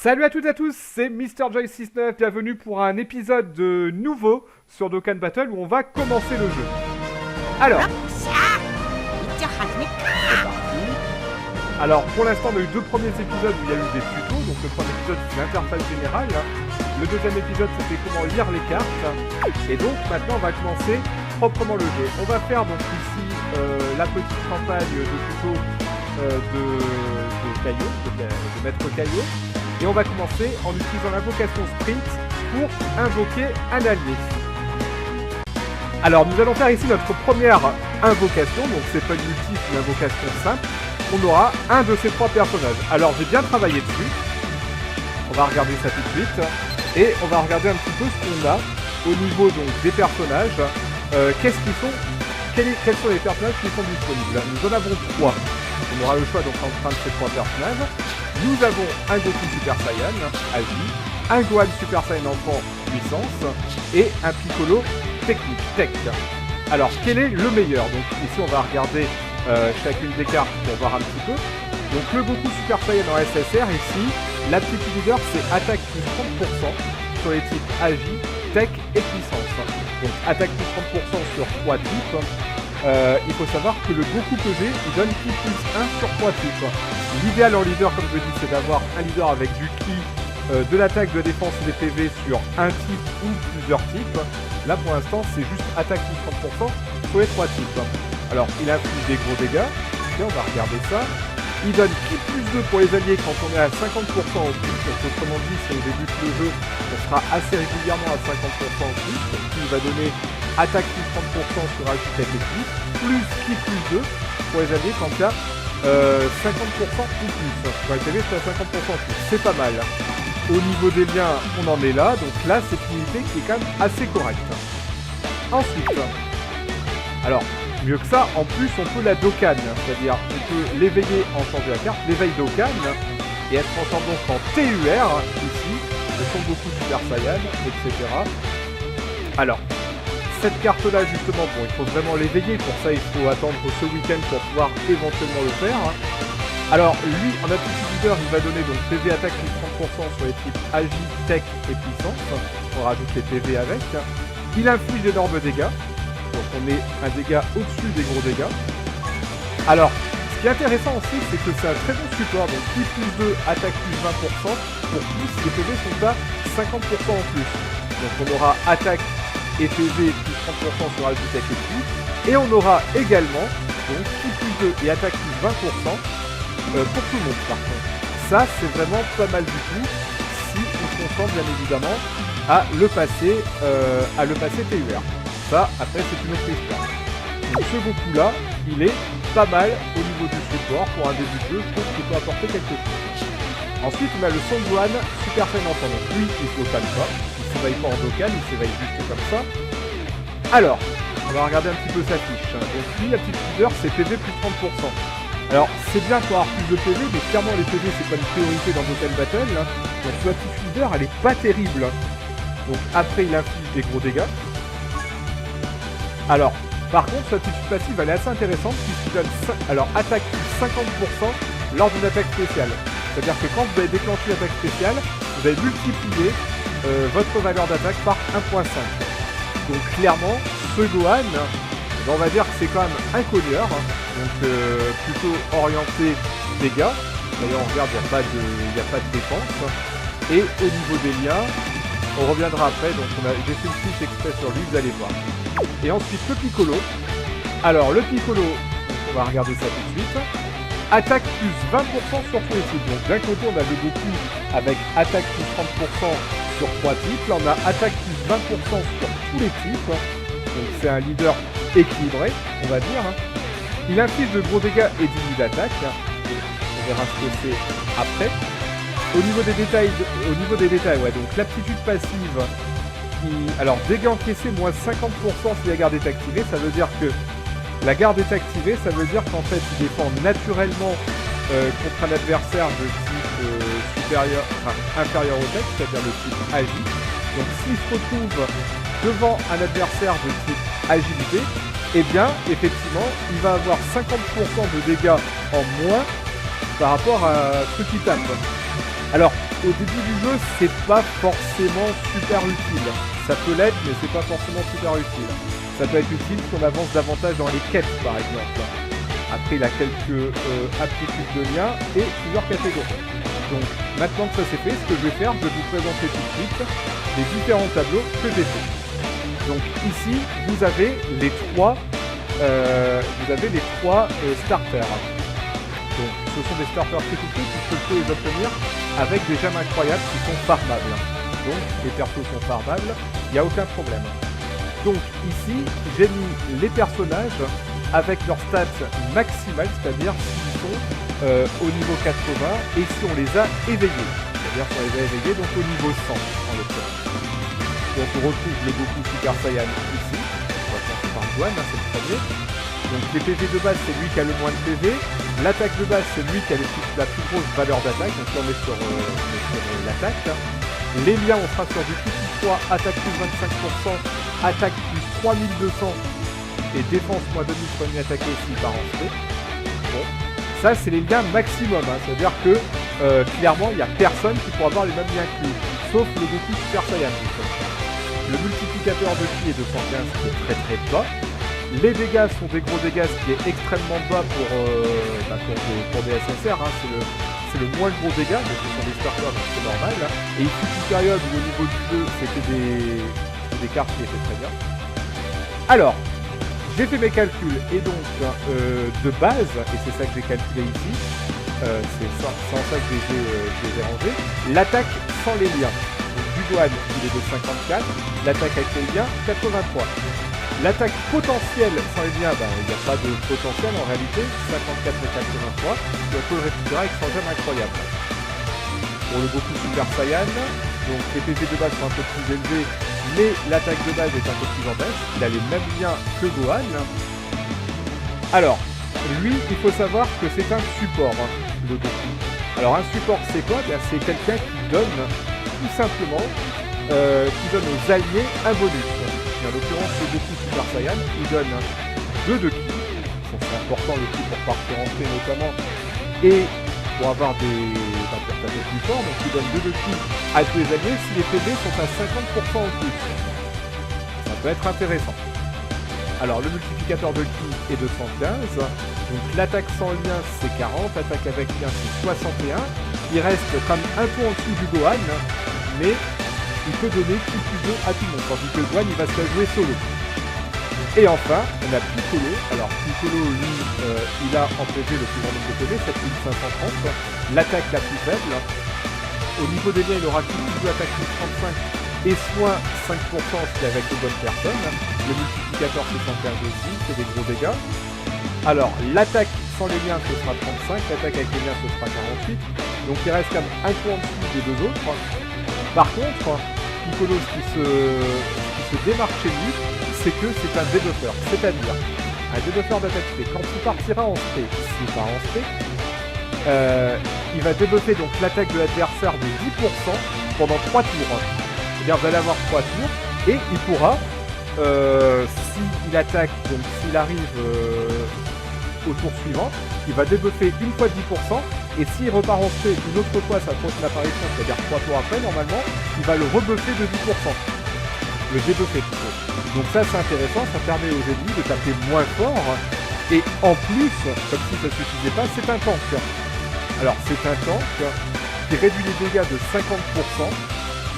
Salut à toutes et à tous, c'est MrJoy69, bienvenue pour un épisode nouveau sur Dokkan Battle où on va commencer le jeu. Alors, c'est parti. Alors pour l'instant on a eu deux premiers épisodes où il y a eu des tutos, donc le premier épisode c'est l'interface générale, le deuxième épisode c'était comment lire les cartes, et donc maintenant on va commencer proprement le jeu. On va faire donc ici la petite campagne de tuto de Caillot, de Maître Caillot. Et on va commencer en utilisant l'invocation sprint pour invoquer un allié. Alors nous allons faire ici notre première invocation, donc c'est pas une multi, c'est une invocation simple. On aura un de ces trois personnages. Alors j'ai bien travaillé dessus. On va regarder ça tout de suite. Et on va regarder un petit peu ce qu'on a au niveau donc des personnages. Qu'est-ce qu'ils sont, quels sont les personnages qui sont disponibles. Nous en avons trois. On aura le choix donc entre un de ces trois personnages. Nous avons un Goku Super Saiyan, Agi, un Gohan Super Saiyan Enfant, Puissance, et un Piccolo Technique, Tech. Alors, quel est le meilleur? Donc ici, on va regarder chacune des cartes pour voir un petit peu. Donc le Goku Super Saiyan en SSR, ici, l'aptitude leader, c'est attaque plus 30% sur les types Agi, Tech et Puissance. Donc attaque plus 30% sur 3 types. Il faut savoir que le Goku que j'ai, il donne ki plus 1 sur 3 types. L'idéal en leader, comme je dis, c'est d'avoir un leader avec du ki, de l'attaque, de la défense et des PV sur un type ou plusieurs types. Là, pour l'instant, c'est juste attaque plus 30% sur les 3 types. Alors, il inflige des gros dégâts. Et on va regarder ça. Il donne ki plus 2 pour les alliés quand on est à 50% au plus. Donc, autrement dit, si on débute le jeu, on sera assez régulièrement à 50% au plus. Donc, il va donner attaque plus 30% sur Agitech et plus ki plus 2 pour les alliés quand il y a 50% ou plus. Pour les PV, c'est à 50% plus. C'est pas mal. Au niveau des liens, on en est là. Donc là, c'est une unité qui est quand même assez correcte. Ensuite, alors, mieux que ça, en plus, on peut la Dokkan. C'est-à-dire, on peut l'éveiller en changeant la carte, l'éveil Dokkan, et elle se transforme donc en TUR, ici, le Son Goku Super Saiyan, etc. Alors, cette carte-là, justement, bon, il faut vraiment l'éveiller. Pour ça, il faut attendre ce week-end pour pouvoir éventuellement le faire. Alors, lui, en aptitude leader, il va donner donc PV attaque plus 30% sur les types Agi, Tech et Puissance. On rajoute les PV avec. Il inflige d'énormes dégâts. Donc, on met un dégât au-dessus des gros dégâts. Alors, ce qui est intéressant aussi, c'est que c'est un très bon support. Donc, ki plus 2, attaque plus 20%. Pour plus, les PV sont à 50% en plus. Donc, on aura attaque et PV plus 30% sur Agitech et plus. Et on aura également donc ki plus 2 et attaque plus 20% pour tout le monde par contre. Ça c'est vraiment pas mal du tout si on se concentre bien évidemment à le passer TUR. Ça après c'est une autre histoire. Donc ce Goku là, il est pas mal au niveau du support pour un début de jeu, je trouve qu'il peut apporter quelque chose. Ensuite on a le Son Gohan Super Saiyan Enfant. Donc lui il se Dokkan pas. Il s'éveille pas en Dokkan, il s'éveille juste comme ça. Alors, on va regarder un petit peu sa fiche. Donc lui, la petite leader, c'est PV plus 30%. Alors, c'est bien pour avoir plus de PV, mais clairement les PV, c'est pas une priorité dans Dokkan Battle. Donc la petite leader, elle est pas terrible. Donc après, il inflige des gros dégâts. Alors, par contre, sa petite passive, elle est assez intéressante, puisqu'il donne attaque plus 50% lors d'une attaque spéciale. C'est-à-dire que quand vous allez déclencher l'attaque spéciale, vous allez multiplier votre valeur d'attaque par 1.5. Donc clairement, ce Gohan, on va dire que c'est quand même un cogneur, donc plutôt orienté dégâts. D'ailleurs on regarde, il n'y a pas de défense. Et au niveau des liens, on reviendra après, donc j'ai fait une fiche exprès sur lui, vous allez voir. Et ensuite le Piccolo. Alors le Piccolo, on va regarder ça tout de suite. Attaque plus 20% sur tous les types. Donc d'un côté on a le Goku avec attaque plus 30% sur 3 types. Là on a attaque plus 20% sur tous les types. Donc c'est un leader équilibré, on va dire. Il inflige de gros dégâts et 10 000 d'attaque. On verra ce que c'est après. Au niveau des détails, ouais, donc l'aptitude passive. Alors dégâts encaissés moins 50% si la garde est activée. Ça veut dire que la garde est activée, ça veut dire qu'en fait il défend naturellement contre un adversaire de type inférieur au tech, c'est-à-dire le type Agi. Donc s'il se retrouve devant un adversaire de type agilité, eh bien effectivement il va avoir 50% de dégâts en moins par rapport à ceux qui tapent. Alors, au début du jeu, c'est pas forcément super utile. Ça peut l'être, mais c'est pas forcément super utile. Ça peut être utile si on avance davantage dans les quêtes, par exemple. Après, il a quelques aptitudes de lien et plusieurs catégories. Donc, maintenant que ça c'est fait, ce que je vais faire, je vais vous présenter tout de suite les différents tableaux que j'ai faits. Donc, ici, vous avez les trois, starters. Donc, ce sont des starters très coûteux puisque je peux les obtenir avec des gemmes incroyables qui sont farmables. Donc, les persos sont farmables, il n'y a aucun problème. Donc, ici, j'ai mis les personnages avec leur stats maximale, c'est-à-dire s'ils sont au niveau 80 et si on les a éveillés. C'est-à-dire si on les a éveillés, donc au niveau 100 en l'occurrence. Donc, on retrouve le Goku Super Saiyan ici. On va commencer par Gohan, hein, c'est le premier. Donc les PV de base, c'est lui qui a le moins de PV. L'attaque de base, c'est lui qui a la plus grosse valeur d'attaque. Donc là, on est sur l'attaque. Les liens, on sera sur du Q+3, attaque plus 25%, attaque plus 3200 et défense moins 2000 sur une attaque aussi par entrée. Bon, ça, c'est les liens maximum. Hein. C'est-à-dire que clairement, il n'y a personne qui pourra avoir les mêmes liens que lui, sauf le Goku Super Saiyan. Le multiplicateur de ki est de 115, qui est très très bas. Les dégâts sont des gros dégâts, ce qui est extrêmement bas pour des SSR, hein. C'est le moins gros dégât, mais ce sont des starters, donc c'est normal. Hein. Et il fut une période où au niveau du jeu, c'était des cartes qui étaient très bien. Alors, j'ai fait mes calculs, et donc de base, et c'est ça que j'ai calculé ici, c'est en ça que je les ai rangés, l'attaque sans les liens. Donc du Gohan, il est de 54, l'attaque avec les liens, 83. L'attaque potentielle sans les liens, il n'y a pas de potentiel en réalité, 54 et 83, et on peut le récupérer avec son gemme incroyable. Pour le Goku Super Saiyan, donc les PV de base sont un peu plus élevés, mais l'attaque de base est un peu plus en baisse, il a les mêmes liens que Gohan. Alors, lui, il faut savoir que c'est un support, le Goku. Alors un support c'est quoi? C'est quelqu'un qui donne, tout simplement, qui donne aux alliés un bonus. En l'occurrence, le Goku Super Saiyan, il donne 2 de ki, c'est important le ki pour partir en paix notamment, et pour avoir pour taper plus fort, donc il donne 2 de ki à tous les alliés si les PV sont à 50% en plus. Ça peut être intéressant. Alors le multiplicateur de ki est de 115, donc l'attaque sans lien c'est 40, l'attaque avec lien c'est 61, il reste comme un peu en dessous du Gohan, mais il peut donner Q+2 à tout le monde, tandis que Gohan il va se la jouer solo. Et enfin, on a Piccolo. Alors Piccolo, lui, il a en PV le plus grand nombre de PV, 7530, l'attaque la plus faible. Au niveau des liens, il aura Q+2 attaque plus 35 et soin 5% s'il est avec de bonnes personnes. Le multiplicateur c'est 115 aussi, c'est des gros dégâts. Alors l'attaque sans les liens ce sera 35, l'attaque avec les liens ce sera 48. Donc il reste quand même un coup en dessous des deux autres. Par contre, Piccolo, ce qui se démarque chez lui, c'est que c'est un débuffer, c'est-à-dire un débuffer d'attaque spé. Quand il partira en spé, s'il part en spé, il va débuffer donc l'attaque de l'adversaire de 10% pendant 3 tours. C'est-à-dire vous allez avoir 3 tours, et il pourra, s'il attaque, donc s'il arrive au tour suivant, il va débuffer une fois 10%, et s'il repart en spé une autre fois sa prochaine apparition, c'est-à-dire 3 tours après, normalement, il va le rebuffer de 10%. Le débuffer plutôt. Donc ça c'est intéressant, ça permet aux ennemis de taper moins fort, et en plus, comme si ça ne suffisait pas, c'est un tank. Alors c'est un tank qui réduit les dégâts de 50%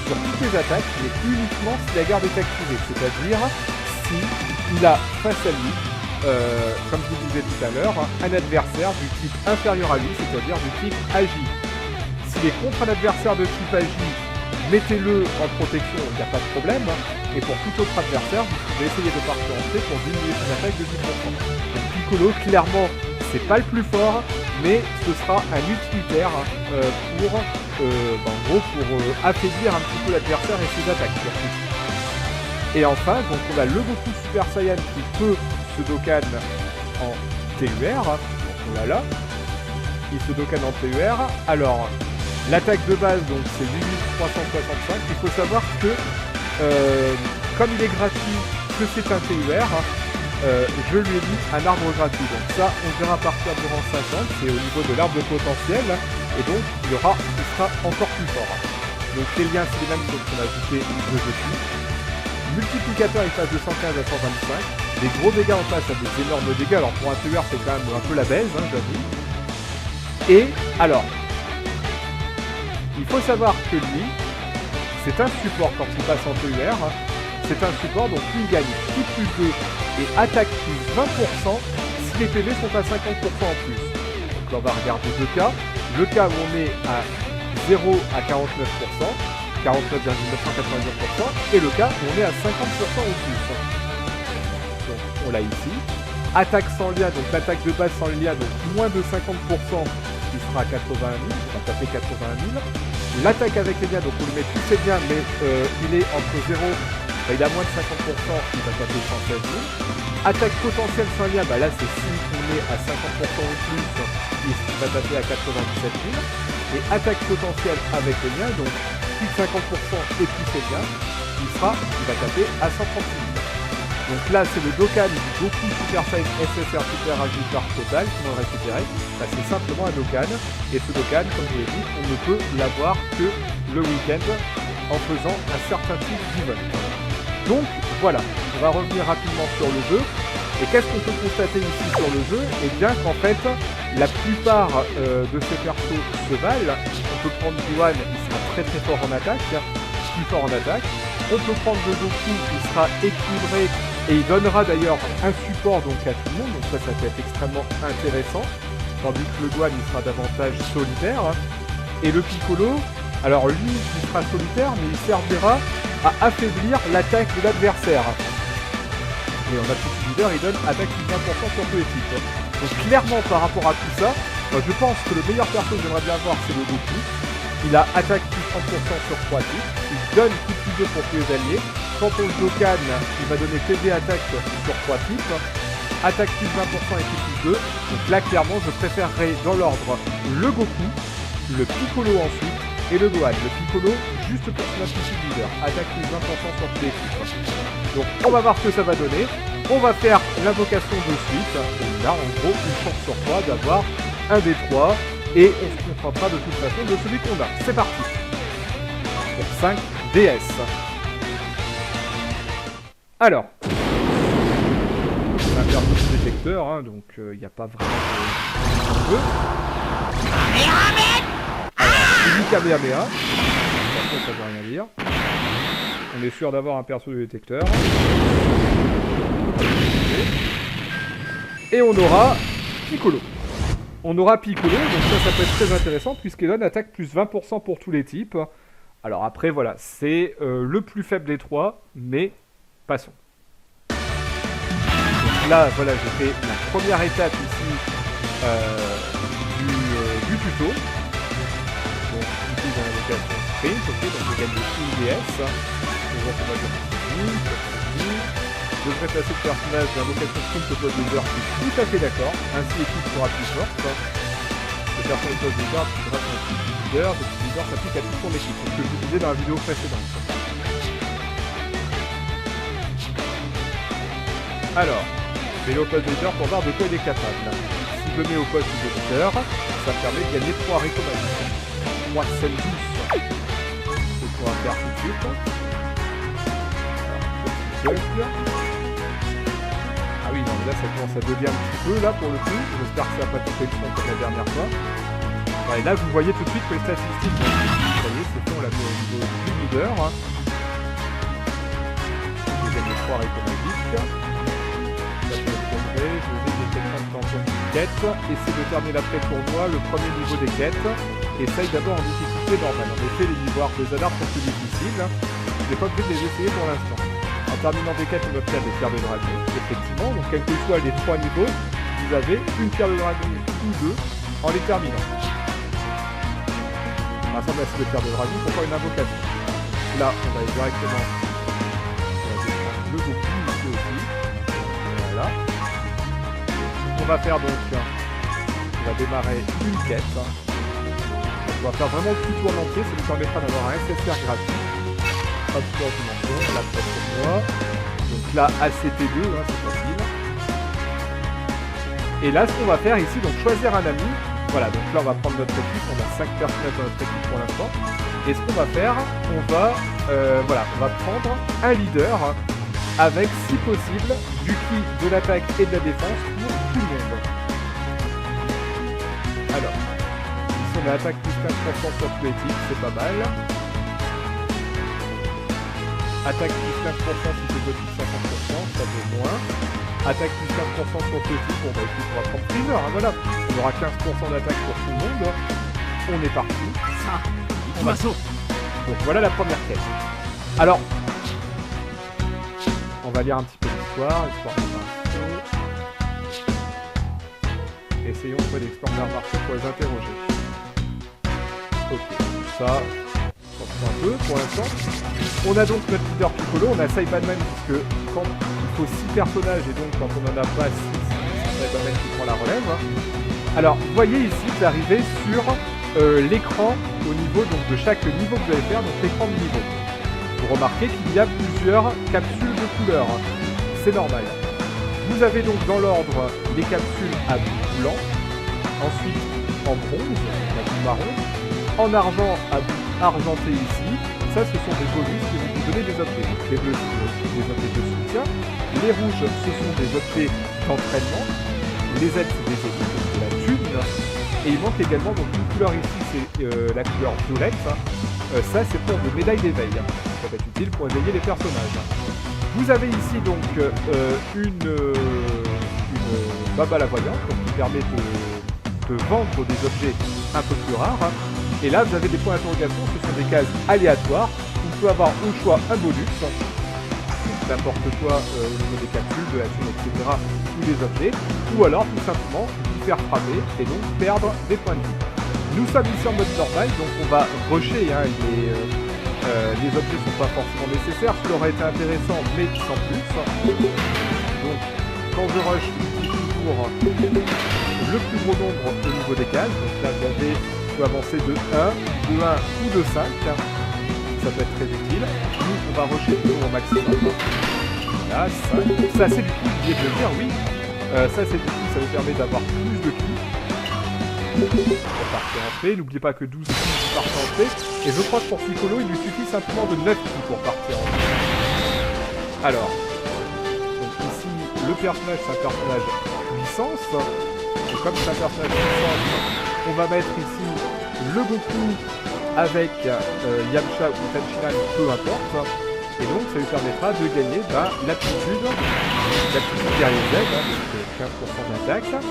sur toutes les attaques, mais uniquement si la garde est activée, c'est-à-dire si il a face à lui, comme je vous disais tout à l'heure, un adversaire du type inférieur à lui, c'est-à-dire du type Agi. S'il est contre un adversaire de type Agi, mettez-le en protection, il n'y a pas de problème. Et pour tout autre adversaire, vous pouvez essayer de partir en C pour diminuer son attaque de 10%. Donc Piccolo, clairement, c'est pas le plus fort, mais ce sera un utilitaire pour affaiblir un petit peu l'adversaire et ses attaques surtout. Et enfin, donc on a le Goku Super Saiyan qui peut se Dokkan en TUR, donc on l'a là. Il se Dokkan en TUR. Alors, l'attaque de base, donc c'est 8365. Il faut savoir que, comme il est gratuit, que c'est un TUR, je lui ai mis un arbre gratuit. Donc ça, on verra partir durant 50, c'est au niveau de l'arbre de potentiel, et donc il sera encore plus fort. Donc les liens, c'est les mêmes choses qu'on a ajouté dessus. Multiplicateur, il passe de 115 à 125. Des gros dégâts en face, à des énormes dégâts. Alors pour un tueur, c'est quand même un peu la baise, hein, j'avoue. Et alors, il faut savoir que lui, c'est un support quand il passe en TUR. C'est un support, donc lui il gagne qui plus 2 et attaque plus 20% si les PV sont à 50% en plus. Donc là on va regarder deux cas. Le cas où on est à 0 à 49%, 49,999%, et le cas où on est à 50% ou plus. Donc on l'a ici. Attaque sans lien, donc l'attaque de base sans lien, donc moins de 50%, qui sera à 81 000, on va taper 81 000. L'attaque avec les liens, donc on lui met tous ses liens, mais il est entre 0, il a moins de 50%, il va taper 116 000. Attaque potentielle sans lien, là c'est si on est à 50% ou plus, il va taper à 97 000. Et attaque potentielle avec les liens, donc plus de 50% et plus ses liens, il va taper à 130 000. Donc là, c'est le Dokkan du Goku Super Size SSR Super Agitator Total qu'on va récupérer. C'est simplement un Dokkan. Et ce Dokkan, comme je l'ai dit, on ne peut l'avoir que le week-end en faisant un certain type d'event. Donc voilà, on va revenir rapidement sur le jeu. Et qu'est-ce qu'on peut constater ici sur le jeu? Eh bien qu'en fait, la plupart de ces persos se valent. On peut prendre Gohan, il sera très fort en attaque, plus fort en attaque. On peut prendre le Goku, il sera équilibré. Et il donnera d'ailleurs un support donc à tout le monde, donc ça peut être extrêmement intéressant, tandis que le Gohan il sera davantage solitaire. Et le Piccolo, alors lui il sera solitaire, mais il servira à affaiblir l'attaque de l'adversaire. Et on a tout leader, il donne attaque plus 20% sur tous les types. Donc clairement par rapport à tout ça, je pense que le meilleur perso que j'aimerais bien avoir c'est le Goku. Il a attaque plus 30% sur 3 types, il donne plus 2 pour tous les alliés. Quant au Dokkan, il va donner PV attaque sur 3 types, attaque plus 20% et plus 2. Donc là, clairement, je préférerais dans l'ordre le Goku, le Piccolo ensuite, et le Gohan. Le Piccolo, juste pour son aptitude leader, attaque plus 20% sur tous les types. Donc on va voir ce que ça va donner. On va faire l'invocation de suite. Et là, en gros, une chance sur 3 d'avoir un des 3. Et on se contentera de toute façon de celui qu'on a. C'est parti. Pour 5 DS. Alors, c'est un perso de détecteur, hein, donc il n'y a pas vraiment de jeu. Alors, du Kamehameha. Ça veut rien dire. On est sûr d'avoir un perso de détecteur. Et on aura Piccolo. On aura Piccolo, donc ça peut être très intéressant puisqu'il donne attaque plus 20% pour tous les types. Alors après, voilà, c'est le plus faible des trois, mais passons. Donc là, voilà, j'ai fait la première étape ici du tuto. Donc, ici, j'ai l'invocation sprint, ok, donc je gagne une DS. Je devrais passer le personnage d'invocation sprint au poste de leader, je suis tout à fait d'accord. Ainsi, l'équipe sera plus forte. Le personnage poste de leader sera son leader, le leader s'applique à toute son équipe. C'est ce que je vous disais dans la vidéo précédente. Alors, je vais au poste de leader pour voir de quoi il est capable. Si je le mets au poste de leader, ça me permet de gagner 3 récompenses. 3 scènes douces. C'est ce qu'on va faire tout de suite. Alors, ah oui, non, là ça commence à bugger un petit peu là pour le coup. J'espère que ça n'a pas coupé le son comme la dernière fois. Ouais, là vous voyez tout de suite que les statistiques, vous voyez, c'est fait, on l'a mis au niveau du leader. J'ai gagné 3 récompenses. Je vais essayer quelqu'un de quête, essayer de terminer l'après-tournoi, le premier niveau des quêtes. Essaye d'abord en difficulté normale. En effet, les niveaux arc sont plus difficiles. Je n'ai pas obligé de les essayer pour l'instant. En terminant des quêtes, on obtient des pierres de dragon. Effectivement, donc quels que soient les 3 niveaux, vous avez une pierre de dragon ou 2 en les terminant. On rassemble assez de pierres de dragon pour faire une invocation. Là, on va aller directement le Goku ici aussi. Voilà. On va faire donc, on va démarrer une quête. On va faire vraiment le tuto en entier, ça nous permettra d'avoir un SSR gratuit. Pas de dimension, la propre moi. Donc là, ACT2, hein, c'est facile. Et là, ce qu'on va faire ici, donc choisir un ami. Voilà, donc là, on va prendre notre équipe. On a 5 personnages dans notre équipe pour l'instant. Et ce qu'on va faire, on va prendre un leader avec, si possible, du ki, de l'attaque et de la défense pour tout le monde. Alors, ici on a attaque plus 15% sur tous les types, c'est pas mal. Attaque plus 15% si c'est plus 50%, ça vaut moins. Attaque plus 15% sur tous les types, bon bah écoute, on va prendre Freezer, hein, voilà. On aura 15% d'attaque pour tout le monde. On est parti. Donc voilà la première quête. Alors, on va lire un petit peu l'histoire, histoire de essayons de trouver des experts martiaux pour les interroger. Ok, ça, on s'en fout un peu pour l'instant. On a donc notre leader Piccolo, on a Saibaman puisque quand il faut 6 personnages et donc quand on n'en a pas 6, c'est Saibaman qui prend la relève. Alors, vous voyez ici, vous arrivez sur l'écran au niveau donc, de chaque niveau que vous allez faire, donc l'écran de niveau. Vous remarquez qu'il y a plusieurs capsules de couleurs. C'est normal. Vous avez donc dans l'ordre les capsules à bout blanc, ensuite en bronze, à bout marron, en argent à bout argenté ici. Ça, ce sont des bonus qui vont vous donner des objets. Donc, les bleus, c'est des objets de soutien. Les rouges, ce sont des objets d'entraînement. Les ailes, c'est des objets de la thune. Et il manque également donc une couleur ici, c'est la couleur violette. Ça, c'est pour des médailles d'éveil. Ça va être utile pour éveiller les personnages. Vous avez ici donc une baba la voyante qui permet de vendre des objets un peu plus rares. Et là, vous avez des points d'interrogation, ce sont des cases aléatoires. On peut avoir au choix un bonus, n'importe quoi au niveau des capsules, de la thune, etc. ou des objets. Ou alors, tout simplement, vous faire frapper et donc perdre des points de vie. Nous sommes ici en mode normal, donc on va rusher, hein, les objets ne sont pas forcément nécessaires, ce qui aurait été intéressant, mais sans plus. Donc, quand je rush, j'utilise toujours le plus gros nombre au niveau des cases. Donc là, vous pouvez avancer de 1, de 1 ou de 5. Ça peut être très utile. Nous, on va rusher toujours au maximum. Voilà, 5. Ça, c'est du ki, je viens de le dire, oui. Ça, c'est du ki, ça vous permet d'avoir plus de ki. Pour partir en paix. N'oubliez pas que 12 ki vous partez en paix. Et je crois que pour Piccolo, il lui suffit simplement de 9 ki pour partir en paix. Alors, donc ici, le personnage, c'est un personnage puissance. Et comme c'est un personnage puissance, on va mettre ici le Goku avec Yamcha ou Tenshinhan, peu importe. Et donc, ça lui permettra de gagner l'aptitude guerrier Z, hein, donc 15% d'attaque.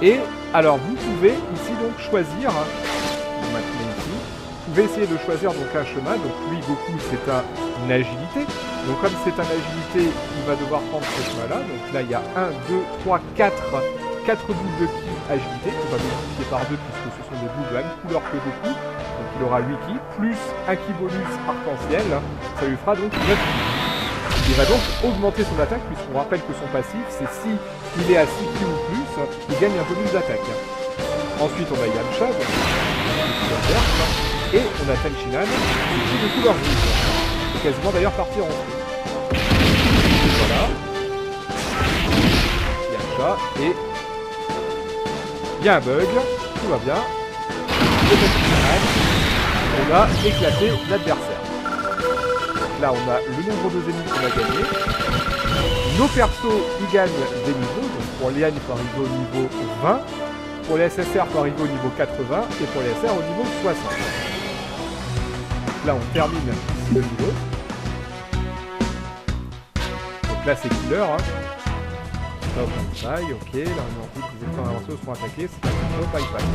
Et alors, vous pouvez ici donc choisir, vous maintenez ici, vous pouvez essayer de choisir donc un chemin. Donc lui, Goku, c'est une agilité. Donc comme c'est un agilité, il va devoir prendre ce chemin-là. Donc là, il y a 1, 2, 3, 4 boules de ki agilité. On va multiplier par 2 puisque ce sont des boules de la même couleur que Goku. Donc il aura 8 ki, plus un ki bonus arc-en-ciel. Ça lui fera donc 9 ki. Il va donc augmenter son attaque puisqu'on rappelle que son passif, c'est si il est à 6 ki ou plus, il gagne un bonus d'attaque. Ensuite, on a Yamcha, donc et on a Tenshinhan, qui est de couleur rouge. Il peut quasiment d'ailleurs partir en feu. Voilà. Yamcha, et il y a un bug, tout va bien. Le Tenshinhan, on a éclaté l'adversaire. Là, on a le nombre de ennemis qu'on a gagné. Nos persos, ils gagnent des niveaux. Donc pour Lian, il faut arriver au niveau 20. Pour les SSR, il faut arriver au niveau 80. Et pour les SR, au niveau 60. Donc là, on termine ici le niveau. Donc là, c'est killer. Hein. Top, bye, ok. Là, on a envie que les écrans avancés seront attaqués. C'est un top, bye, bye.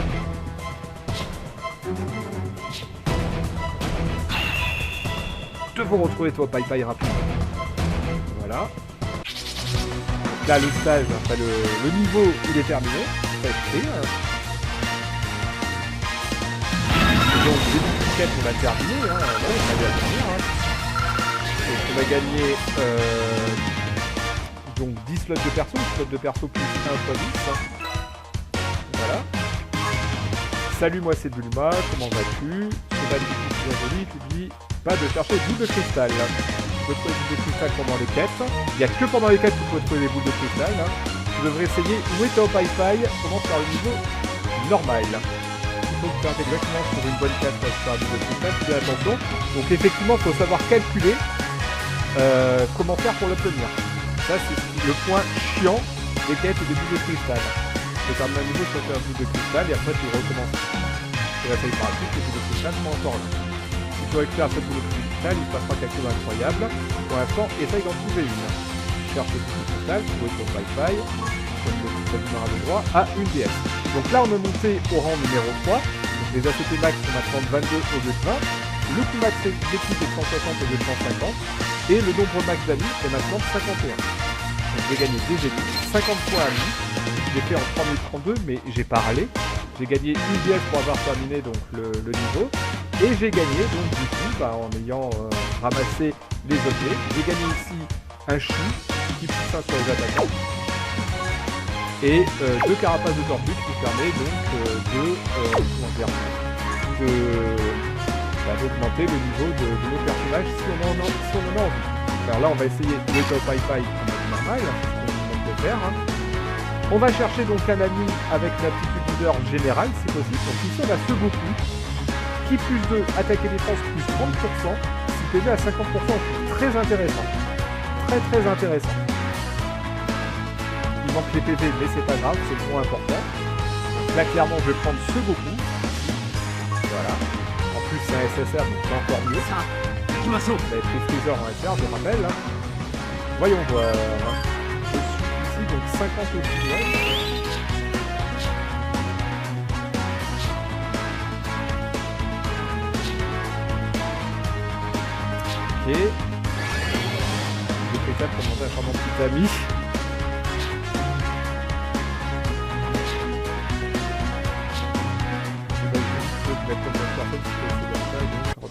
Devons retrouver toi Pai rapidement. Voilà. Donc là le stage, enfin le niveau il est terminé. Ça a été fait. Donc début de quête on a terminé. Hein. Là, on va terminer. Hein. Donc on va gagner donc 10 slots de perso, plus 1 fois 10. Hein. Voilà. Salut, moi c'est Bulma, comment vas-tu? C'est Val bienvenue, tu dis pas de chercher boule de cristal. Vous pouvez trouver des boules de cristal pendant les quêtes. Il n'y a que pendant les quêtes que vous pouvez trouver des boules de cristal. Hein. tu devrais essayer Without Wi-Fi, comment faire le niveau normal. Il faut que tu fasses exactement sur une bonne case pour faire du cristal, fais attention. Donc effectivement, il faut savoir calculer comment faire pour l'obtenir. Ça, c'est le point chiant des quêtes et des boules de cristal. Tu termines un niveau sur un boule de cristal et après tu recommences. Tu réessayes par la suite, les boules de cristal sont encore là. Si tu récupères cette boule de cristal, il se passera quelque chose d'incroyable. Pour l'instant, essaye d'en trouver une. Cherche le boule de cristal, trouver ton Wi-Fi, comme le cristal du marin de droit, à une DS. Donc là, on est monté au rang numéro 3. Donc les ACT max sont maintenant 22 au lieu de 20. Le coût max d'équipe est 160 au lieu de 150. Et le nombre max d'amis est maintenant 51. Donc j'ai gagné des équipes, 50 points amis. Je l'ai fait en 3 minutes 32, mais j'ai parlé. J'ai gagné une DS pour avoir terminé donc, le niveau. Et j'ai gagné donc du coup, en ayant ramassé les objets. J'ai gagné ici un chou qui pousse ça sur les attaquants. Et 2 carapaces de tortue qui nous permet donc d'augmenter le niveau de nos personnages si on en a envie. Alors là on va essayer le top Wi-Fi en mode normal, c'est ce qu'on peut faire. On va chercher donc un ami avec l'aptitude leader générale si possible. Donc ici on a ce Goku qui plus 2, attaque et défense plus 30%, si PV à 50%, très intéressant. Très intéressant. Il manque les PV mais c'est pas grave, c'est le point important. Donc là clairement je vais prendre ce Goku. Voilà. En plus c'est un SSR donc c'est encore mieux. Vous avez pris Freezer en SR, je rappelle. Voyons voir. Je suis ici donc 50 au ouais. Ok. J'ai fait 4 pour demander à faire mon petit ami.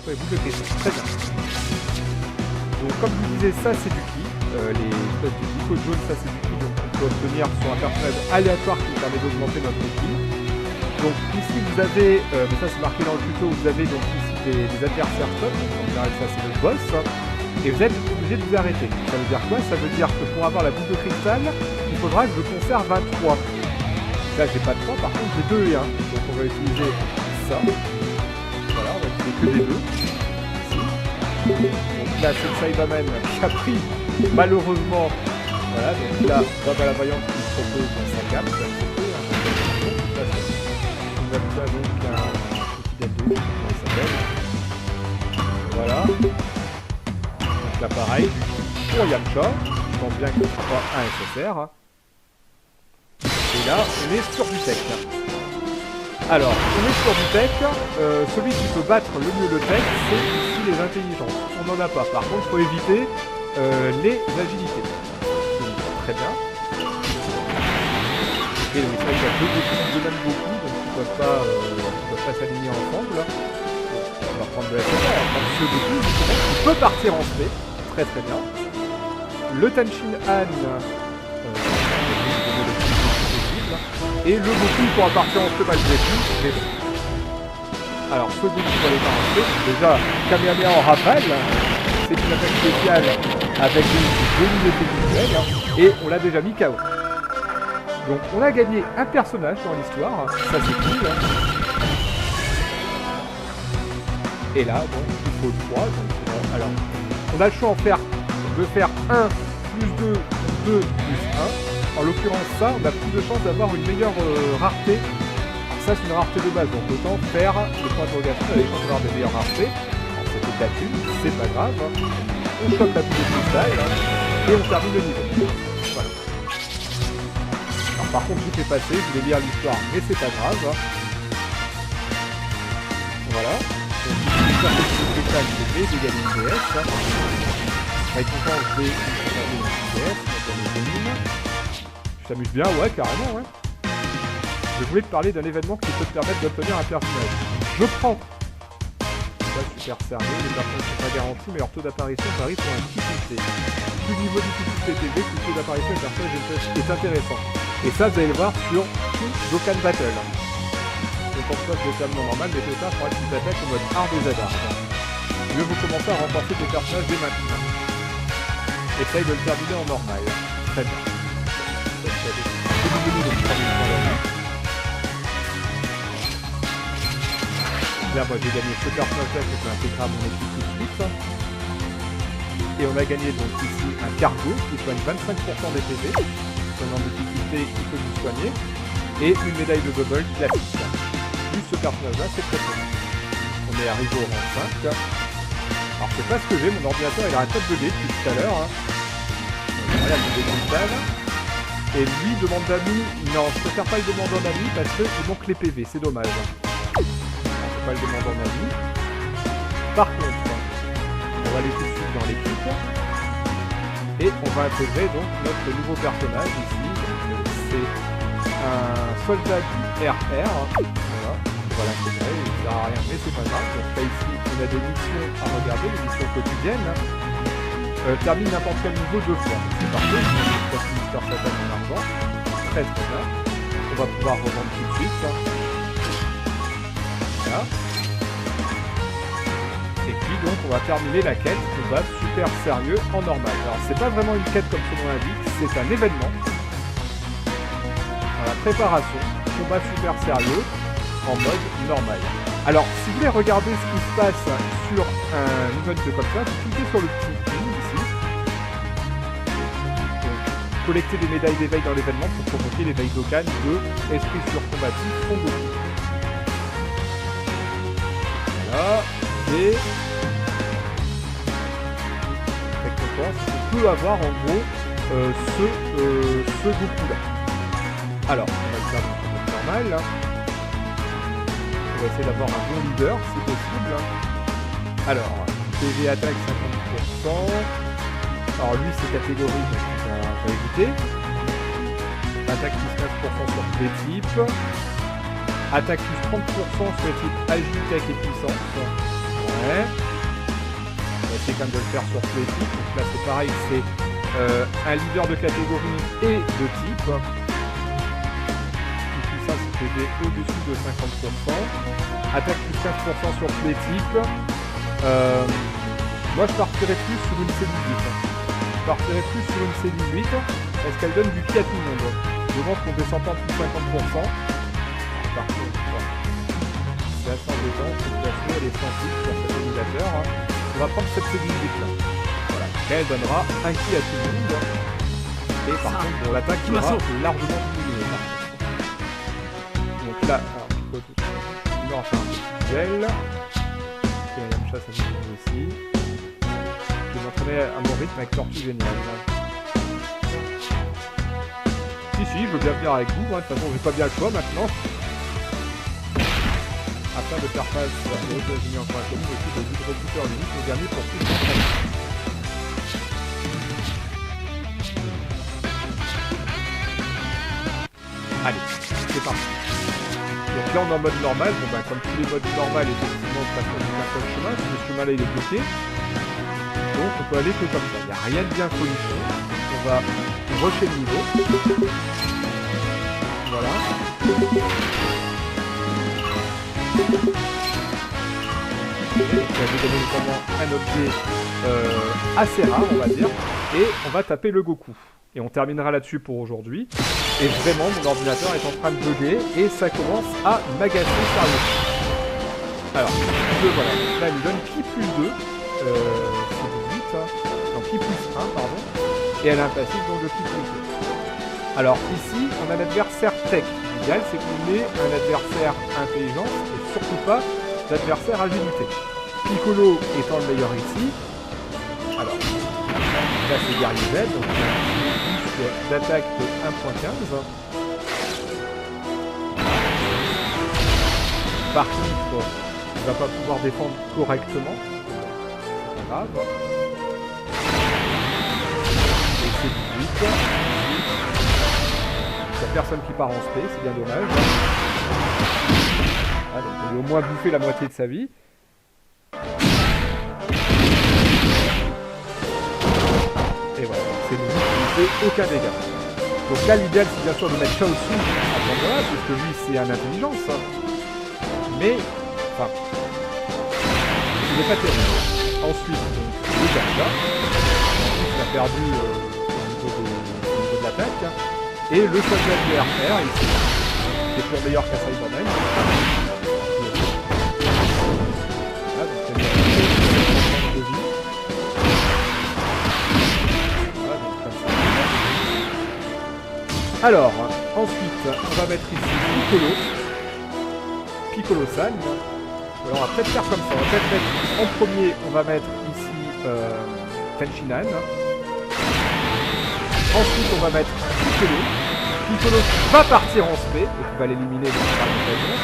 Et vous de question. Très bien. Donc comme je vous disais, ça c'est du ki. Les espèces de dico jaune, ça c'est du ki. Donc on peut obtenir sur un personnage aléatoire qui nous permet d'augmenter notre ki. Donc ici vous avez, mais ça c'est marqué dans le tuto, vous avez donc ici des adversaires top. Donc on dirait que ça c'est le boss. Et vous êtes obligé de vous arrêter. Ça veut dire quoi? Ça veut dire que pour avoir la boule de cristal, il faudra que je conserve 23. Là j'ai pas de 3, par contre j'ai 2 et 1. Donc on va utiliser ça. Voilà, on va utiliser que des 2. Donc là c'est le Cyberman qui a pris malheureusement. Voilà, donc là, Bob à la voyante qui propose sa gamme. On va faire donc un petit D2, comment il s'appelle. Voilà. Donc là pareil, pour Yamcha, je pense bien qu'il ne sera pas un SSR. Et là, on est sur du tech. Alors, on est sur du tech, celui qui peut battre le mieux le tech, c'est ici les intelligences. On n'en a pas, par contre, il faut éviter les agilités. Donc, très bien. Et donc, ça, il y a deux équipes de même beaucoup, donc ils ne peuvent pas s'aligner ensemble. Donc, on va prendre le SSR, on va prendre ce Goku, justement, qui peut partir en spé, très bien. Le Tanshin Han, et le Goku pourra partir en feu malgré tout, mais bon. Alors, ce Goku va aller en feu. Déjà, Kamehameha en rafale, c'est une attaque spéciale avec une jolie effet visuelle, et on l'a déjà mis KO. Donc, on a gagné un personnage dans l'histoire, ça c'est cool. Et là, bon, il faut 3, donc, alors, on a le choix de faire 1 plus 2, 2 plus 1. En l'occurrence, ça, on a plus de chances d'avoir une meilleure rareté. Alors ça, c'est une rareté de base, donc autant faire le point d'interrogation, on a les chances d'avoir des meilleures raretés. Alors c'était la thune, c'est pas grave. On chope la boule de cristal et on termine le niveau. Voilà. Alors par contre, je fais passer, je voulais lire l'histoire, mais c'est pas grave. Voilà. Donc, faire le cristal, j'ai gagné une DS. Avec mon temps, je vais gagner une DS, je t'amuse bien, ouais, carrément, ouais. Je voulais te parler d'un événement qui peut te permettre d'obtenir un personnage. Je prends. Pas super sérieux, les personnages ne sont pas garantis, mais leur taux d'apparition varie pour un difficulté. Plus le niveau de difficulté est élevé, plus le taux d'apparition des personnages est intéressant. Et ça, vous allez le voir sur tout Dokkan Battle. Donc en soit je termine en normal, mais tout ça fera une petite attaque en mode art des Zadar. Je vais vous commencer à renforcer tes personnages dès maintenant. Essaye de le terminer en normal. Très bien. Là, moi j'ai gagné ce personnage-là que je vais intégrer à mon équipe tout de suite. Et on a gagné donc ici un cargo qui soigne 25% des PV. C'est en difficulté qui peut vous soigner. Et une médaille de bubble classique. Plus ce personnage-là, c'est très bien. On est arrivé au rang 5. Alors c'est pas ce que j'ai, mon ordinateur il arrête pas de bugger depuis tout à l'heure. Voilà, il est cristal. Et lui demande d'amis. Non, je préfère pas le demander en ami parce qu'il manque les PV, c'est dommage. On va le demander en ami. Par contre, on va aller tout de suite dans l'équipe. Et on va intégrer donc notre nouveau personnage ici. C'est un soldat du RR. Voilà, on va l'intégrer, il ne sert à rien, mais c'est pas grave. Donc là ici, on a des missions à regarder, des missions quotidiennes. Termine n'importe quel niveau 2 fois. C'est parfait, je vais Mister Satan en argent. Très très bien. On va pouvoir revendre tout de suite. Voilà. Et puis donc on va terminer la quête combat super sérieux en normal. Alors c'est pas vraiment une quête comme son nom l'indique, c'est un événement. Voilà, préparation, combat super sérieux en mode normal. Alors si vous voulez regarder ce qui se passe sur un event comme ça, vous cliquez sur le petit i ici. Donc, collecter des médailles d'éveil dans l'événement pour provoquer l'éveil d'Okan de Esprit surcombatif Son Goku. Voilà. Et récompense, on peut avoir en gros ce Goku là. Alors, on va le faire dans le normal. On va essayer d'avoir un bon leader si possible. Alors, PV attaque 50%. Alors lui c'est catégorie, donc on va éviter. Attaque plus 15% sur tous les types. Attaque plus 30% sur les types agilité et puissance. Ouais. On va essayer quand même de le faire sur tous les types. Donc là c'est pareil, c'est un leader de catégorie et de type. Tout ça c'est PV au-dessus de 50%. Attaque plus 15% sur tous les types. Moi je partirais plus sur une C18. Je partirais plus sur une C18 parce qu'elle donne du pied à tout le monde. Je pense qu'on descend pas en plus de 50%. Par contre, c'est assez embêtant, cette situation elle est sensible sur cet émulateur. On va prendre cette C18 là. Voilà, elle donnera un ki à tout le monde. Et par contre, bon, l'attaque sera largement diminuée. Donc là, alors, je peux tout de suite. On va faire un petit gel. Et la chasse à tout aussi. Je vais m'entraîner à mon rythme avec Tortue Génial. Si, je veux bien venir avec vous, hein. De toute façon j'ai pas bien le choix maintenant. Afin de faire face aux États-Unis encore inconnu, aussi de recruteur unique au dernier pour tout le monde. Allez, c'est parti. Donc là on est en mode normal, bon ben comme tous les modes normaux, effectivement on passe par un seul chemin, ce chemin là il est bloqué. Donc on peut aller que comme ça, il n'y a rien de bien folichon. On va rusher le niveau. Voilà. J'ai gagné notamment un objet assez rare, on va dire. Et on va taper le Goku. Et on terminera là-dessus pour aujourd'hui. Et vraiment, mon ordinateur est en train de bugger et ça commence à m'agacer sérieusement. Alors, voilà. Là, il nous donne Ki plus 2. C'est 18, hein. Non, Ki plus 1, pardon. Et elle a un passif donc de Ki plus 2. Alors, ici, on a un adversaire tech. L'idéal, c'est qu'on ait un adversaire intelligence et surtout pas l'adversaire agilité. Piccolo étant le meilleur ici. Alors, là, c'est Guerrier Z, donc il y a un boost d'attaque de 1.15. Par contre, il va pas pouvoir défendre correctement. C'est pas grave. Et c'est 18. Il n'y a personne qui part en spé, c'est bien dommage. Ah, donc il a au moins bouffé la moitié de sa vie. Et voilà, c'est lui qui ne fait aucun dégât. Donc là, l'idéal, c'est bien sûr de mettre Chaosu à ce moment-là, parce que lui, c'est un intelligence. Mais, enfin, il n'est pas terrible. Ensuite, donc, le Gacha. Il a perdu au niveau de l'attaque. Et le soldat du RR ici, qui est toujours meilleur qu'à Cyberman. Voilà, donc c'est bien de vie. Voilà, donc comme ça. Alors, ensuite, on va mettre ici Piccolo-san. Alors on va peut-être faire comme ça, on va peut-être mettre en premier, on va mettre ici Kenshinan. Ensuite on va mettre Piccolo. Piccolo va partir en spé, donc on va l'éliminer dans la occasion.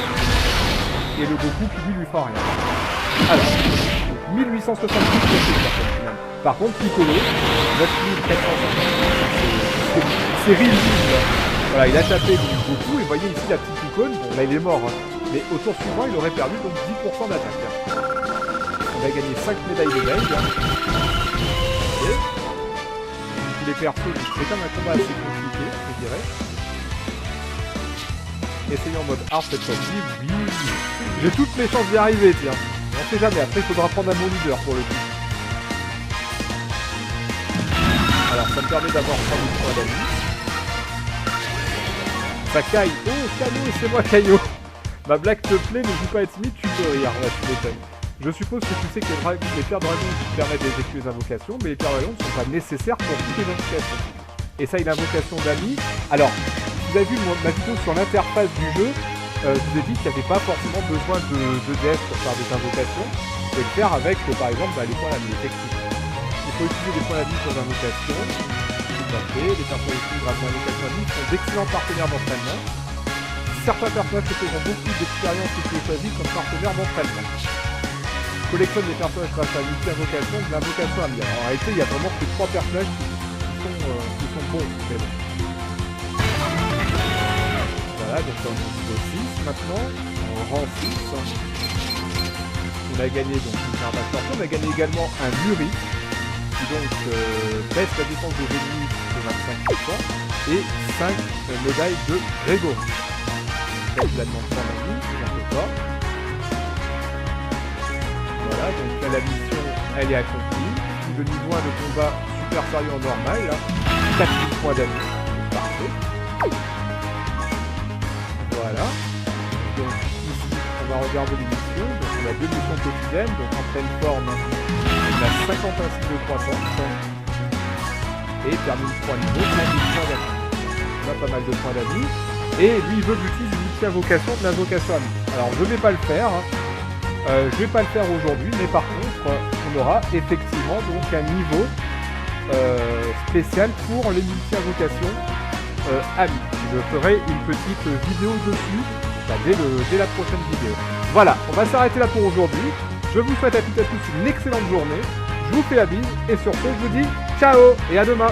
Et le Goku qui lui fera rien. Alors, 1870 pour Kenshinan. Par contre Piccolo, 9450. C'est risible. Voilà, il a tapé Goku et vous voyez ici la petite icône, bon là il est mort. Hein. Mais au tour suivant, il aurait perdu donc 10% d'attaque. On va gagner 5 médailles de veille. Et tous les persos, c'est comme un combat assez compliqué, je dirais. Essayons en mode hard cette fois-ci. Oui, j'ai toutes mes chances d'y arriver, tiens. On sait jamais, après il faudra prendre un bon leader pour le coup. Alors ça me permet d'avoir 3000 points d'amis. Ça caille. Oh, Kaio, c'est moi Kaio. Ma blague te plaît, mais joue pas à être timide, tu peux rire, ouais, tu m'étonnes. Je suppose que tu sais que les pierres dragons qui te permettent d'effectuer les invocations, mais les pierres dragons ne sont pas nécessaires pour toutes les invocations. Et ça, une invocation d'amis. Alors, vous avez vu ma vidéo sur l'interface du jeu, je vous ai dit qu'il n'y avait pas forcément besoin de DS pour faire des invocations. Vous pouvez le faire avec, par exemple, les points d'amis, effectivement. Il faut utiliser des points d'amis pour les invocations. Tout à fait. Les personnes aussi, grâce à l'invocation d'amis, sont d'excellents partenaires d'entraînement. Certains personnages qui ont beaucoup d'expérience et qui sont choisis comme partenaires d'entraînement. Collectionne des personnages grâce à l'outil invocation de l'invocation à lire. En réalité, il y a vraiment que 3 personnages qui sont bons. Mais bon. Voilà, donc on est au 6 maintenant, en rang 6. On a gagné donc une carte d'absorption, on a gagné également un Muri, qui donc baisse la défense des ennemis de 25% et 5 médailles de Grégory. La demande pour la vie, un peu pas. Voilà, donc là, la mission, elle est accomplie. Le niveau 1 de combat super sérieux en normal, là. 4000 points d'amis. Parfait. Voilà. Donc ici, on va regarder les missions. Donc on a 2 missions quotidiennes. Donc en pleine forme, on a 50 ainsi de croissance. Et termine 3 niveaux, 100 000 points d'amis. On a pas mal de points d'amis. Et lui, il veut que j'utilise l'invocation de l'invocation amie. Alors, je vais pas le faire. Je vais pas le faire aujourd'hui, mais par contre, on aura effectivement donc un niveau spécial pour les multi-invocations amis. Je ferai une petite vidéo dessus dès la prochaine vidéo. Voilà, on va s'arrêter là pour aujourd'hui. Je vous souhaite à toutes et à tous une excellente journée. Je vous fais la bise et sur ce, je vous dis ciao et à demain.